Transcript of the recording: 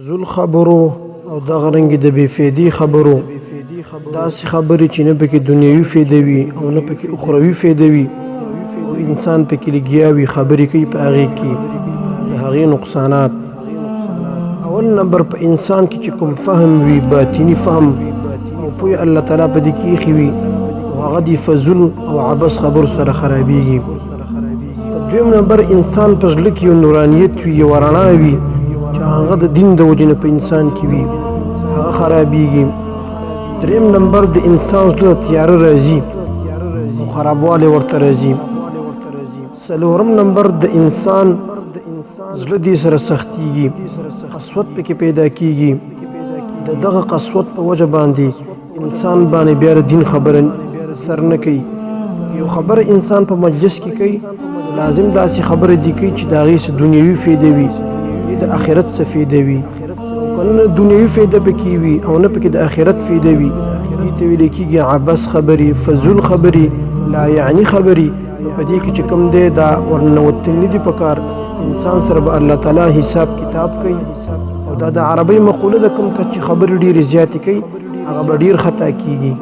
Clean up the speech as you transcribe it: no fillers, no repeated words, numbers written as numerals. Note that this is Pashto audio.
زول خبرو او دغه رنګ د بې فایدې خبرو داسې خبرې چې نه پکې دنیوي فایده وي او نه پکې اخروي فایده وي او انسان پکې لګیا وي خبرې کوي په هغې کې د هغې نقصانات. اول نمبر په انسان کې چې کوم فهم وي باطني فهم او پوی الله تعالی په دې کې ایښی وي او هغه د فضول او عبث خبرو سره خرابېږي. په دویم نمبر انسان په زړه کې یو نورانیت وي یو رڼا وي چې هغه د دین د وجې نه په انسان کې وي هغه خرابېږي. دریم نمبر د انسان زړه تیاره راځي او خرابوالی ورته راځي. څلورم نمبر د انسان زړه دې سره سختېږي قسوت پکې پیدا کېږي. د دغه قسوت په وجه باندې انسان باندې بیا د دین خبره سر نه کوي. یو خبره انسان په مجلس کې کوي لازم داسې خبره دې کوي چې د هغې څه دنیوي فایده وي د آخرت څه فایده وي. که نه دنیوي فایده پکې وي او نه پکې د آخرت فایده وي دې ته ویل کېږي عبث خبرې فضول خبرې لا یعنی خبرې. نو په دې کې چې کوم دی دا ورننوتل نه دي پکار. انسان سره به الله تعالی حساب کتاب کوي او دا د عربۍ مقوله ده کوم چې خبرې ډېرې زیاتې کوي هغه به ډېر خطا کېږي.